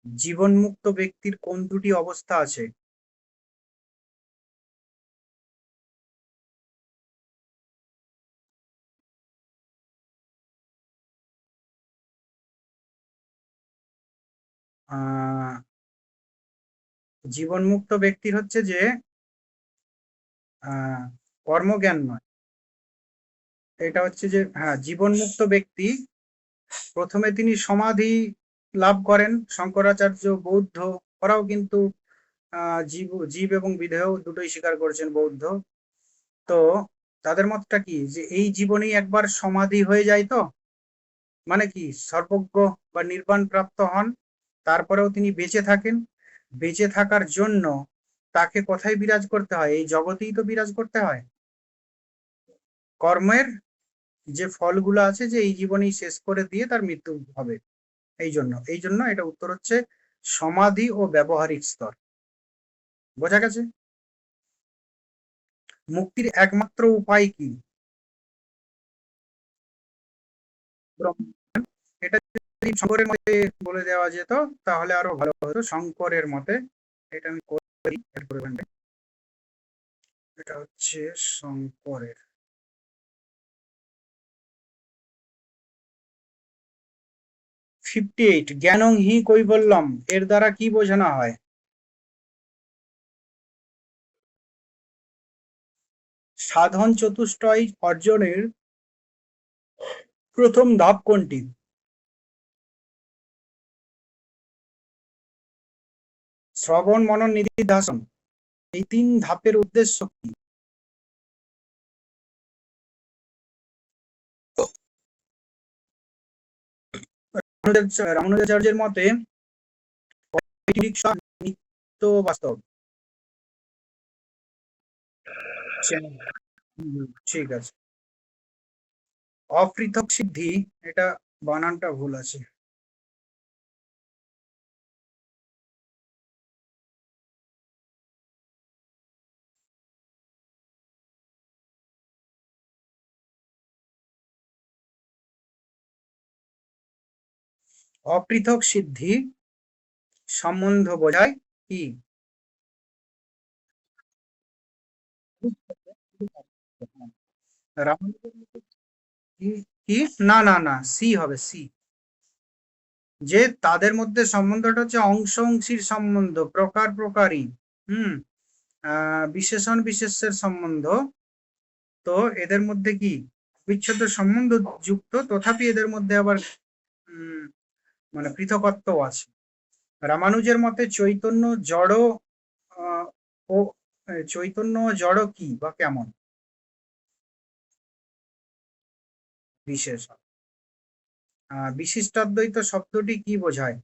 জীবনমুক্ত ব্যক্তির কোন দুটি অবস্থা আছে? আহ জীবনমুক্ত ব্যক্তির হচ্ছে যে আহ কর্মজ্ঞান নয়, এটা হচ্ছে যে, হ্যাঁ, জীবনমুক্ত ব্যক্তি প্রথমে তিনি সমাধি লাভ করেন। শঙ্করাচার্য, বৌদ্ধ, ওরাও কিন্তু জীব জীব এবং বিদেহ দুটোই স্বীকার করেছেন, বৌদ্ধ। তো তাদের মতটা কি, যে এই জীবনেই একবার সমাধি হয়ে যায়, তো মানে কি সর্বজ্ঞ বা নির্বাণ প্রাপ্ত হন, তারপরেও তিনি বেঁচে থাকেন। বেঁচে থাকার জন্য তাকে কোথায় বিরাজ করতে হয়? এই জগতেই তো বিরাজ করতে হয়। কর্মের যে ফলগুলো আছে, যে এই জীবনেই শেষ করে দিয়ে তার মৃত্যু হবে। এই জন্য এটা উত্তর হচ্ছে সমাধি ও ব্যবহারিক স্তর। বোঝা গেছে? মুক্তির একমাত্র উপায় কি? ব্রহ্ম। এটা যদি শঙ্করের মতে বলে দেওয়া যেত তাহলে আরো ভালো হতো। শঙ্করের মতে, এটা আমি করি, এটা হচ্ছে শঙ্করের। 58, জ্ঞানং হি কৈবল্যম এর দ্বারা কি বোঝানো হয়? সাধন চতুষ্টয় অর্জনের প্রথম ধাপ কোনটি? শ্রবণ, মনন, নিধিধ্যাসন, এই 3 ধাপের উদ্দেশ্য কি? রামানুজাচার্যের মতে নিত্য বাস্তব। ঠিক আছে। অপৃথক সিদ্ধি, এটা বানানটা ভুল আছে। অপৃথক সিদ্ধি সম্বন্ধ বোঝায় কি? রামানুজের মতে কি? কি? না না না, সি হবে, সি। যে তাদের মধ্যে সম্বন্ধটা হচ্ছে অংশ অংশীর সম্বন্ধ, প্রকার প্রকারই। হুম। বিশেষণ বিশেষের সম্বন্ধ। তো এদের মধ্যে কি বিচ্ছেদ সম্বন্ধ যুক্ত, তথাপি এদের মধ্যে আবার উম, মানে পৃথকত্ব আছে। রামানুজের মতে চৈতন্য জড় আহ, ও চৈতন্য জড় কি বা কেমন? বিশেষ। বিশিষ্টাদ্বৈত শব্দটি কি বোঝায়?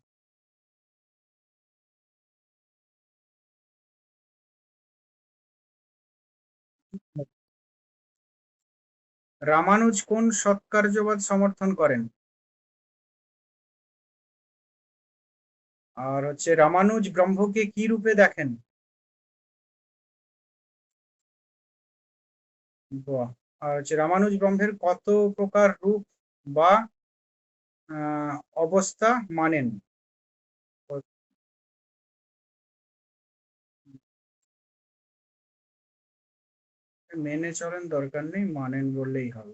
রামানুজ কোন সৎকার্যবাদ সমর্থন করেন? আর হচ্ছে রামানুজ ব্রহ্মকে কি রূপে দেখেন? বাহ। আর হচ্ছে রামানুজ ব্রহ্মের কত প্রকার রূপ বা অবস্থা মানেন? মেনে চলেন দরকার নেই, মানেন বললেই হবে,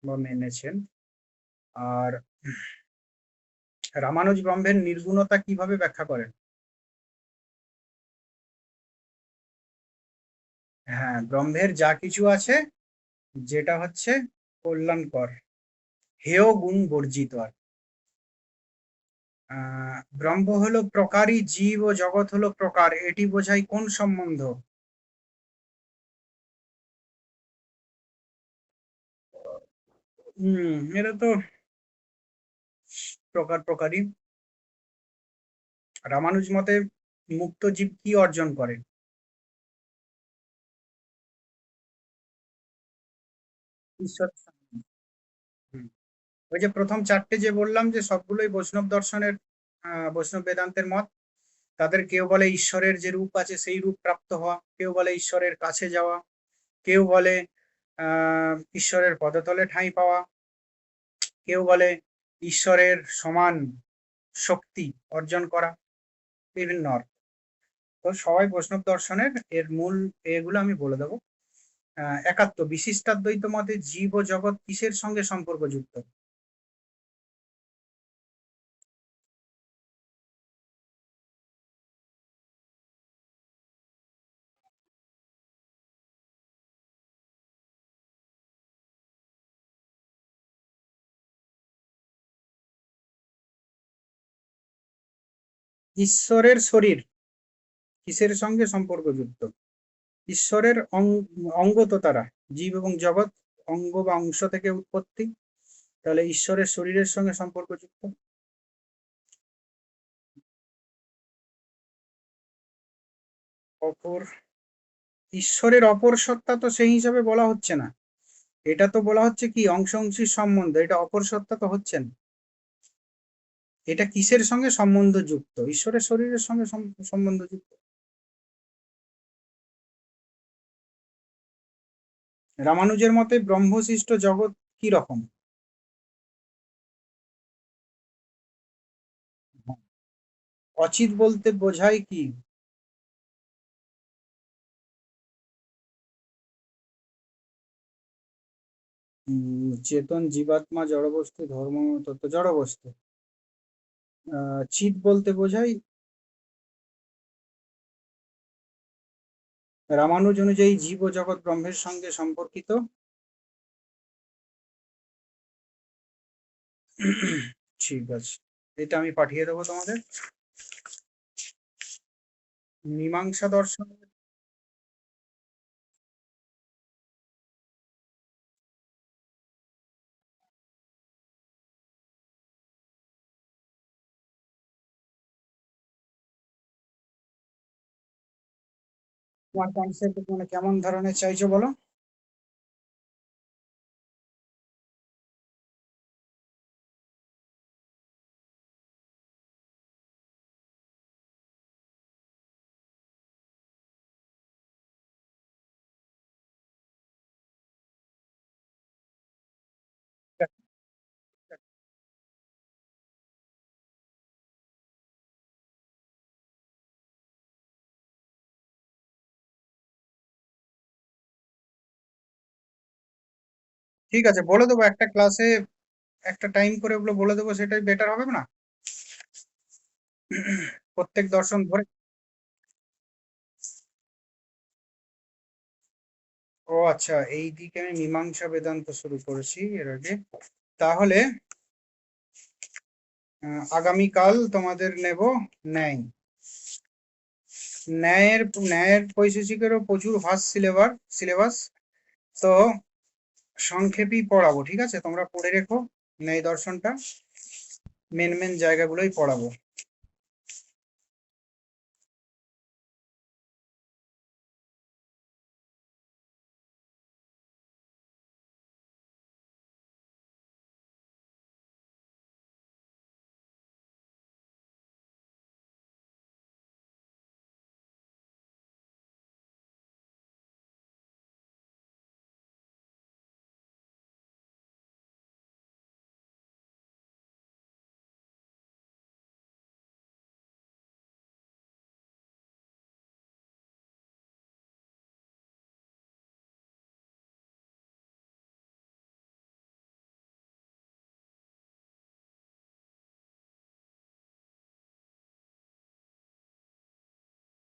বা মেনেছেন। আর রামানুজ ব্রহ্মের নির্গুণতা কিভাবে ব্যাখ্যা করেন? হ্যাঁ, ব্রহ্মের যা কিছু আছে যেটা হচ্ছে কল্যাণকর, হেয় গুণ বর্জিত আর। ব্রহ্ম হলো প্রকারই, জীব ও জগৎ হলো প্রকার, এটি বোঝায় কোন সম্বন্ধ? এটা তো প্রকার প্রকারই। রামানুজ মতে মুক্ত জীব কি অর্জন করে? ঈশ্বর। হুম। ওই যে প্রথম চারটে যে বললাম যে সবগুলোই বৈষ্ণব দর্শনের, বৈষ্ণব বেদান্তের মত। তাদের কেউ বলে ঈশ্বরের যে রূপ আছে সেই রূপ প্রাপ্ত হওয়া, কেউ বলে ঈশ্বরের কাছে যাওয়া, কেউ বলে ঈশ্বরের পদতলে ঠাঁই পাওয়া, কেউ বলে ঈশ্বরের সমান শক্তি অর্জন করা, বিভিন্ন অর্থ। তো সবাই বৈষ্ণব দর্শনের এর মূল এগুলো আমি বলে দেবো। একাত্ম বিশিষ্টাদ্বৈত মতে জীব ও জগৎ কিসের সঙ্গে সম্পর্কযুক্ত? ঈশ্বরের শরীর কিসের সঙ্গে সম্পর্কযুক্ত? ঈশ্বরের অঙ্গ তো তারা, জীব এবং জগৎ অঙ্গ বা অংশ থেকে উৎপত্তি, তাহলে ঈশ্বরের শরীরের সঙ্গে সম্পর্কযুক্ত। অপর ঈশ্বরের অপর সত্তা তো সেই হিসাবে বলা হচ্ছে না, এটা তো বলা হচ্ছে কি অংশ অংশীর সম্বন্ধ, এটা অপর সত্তা তো হচ্ছে না। এটা কিসের সঙ্গে সম্বন্ধ যুক্ত? ঈশ্বরের শরীরের সঙ্গে সম্বন্ধ যুক্ত। রামানুজের মতে ব্রহ্মসৃষ্ট জগৎ কি রকম? অচিত বলতে বোঝায় কি? চেতন, জীবাত্মা, জড়বস্তু, ধর্ম, তত্ত্ব, জড়বস্তু। চিত বলতে বোঝায়, রামানুজ অনুযায়ী জীব ও জগৎ ব্রহ্মের সঙ্গে সম্পর্কিত। ঠিক আছে, এটা আমি পাঠিয়ে দেবো তোমাদের। মীমাংসা দর্শন। তোমার কনসেপ্ট মানে কেমন ধরনের চাইছো বলো? ঠিক আছে, বলে দেবো একটা ক্লাসে, একটা টাইম করে ওগুলো বলে দেবো, সেটাই বেটার হবে না? প্রত্যেক দর্শন ধরে। ও আচ্ছা, এই দিকে আমি মীমাংসা বেদান্ত শুরু করেছি এর আগে। তাহলে আগামীকাল তোমাদের নেব ন্যায়। ন্যায়ের ন্যায়ের বৈশেষিকেরও প্রচুর ভাস্ট সিলেবাস। তো সংক্ষেপেই পড়াবো, ঠিক আছে? তোমরা পড়ে রেখো ন্যায় দর্শনটা, মেন মেন জায়গাগুলোই পড়াবো।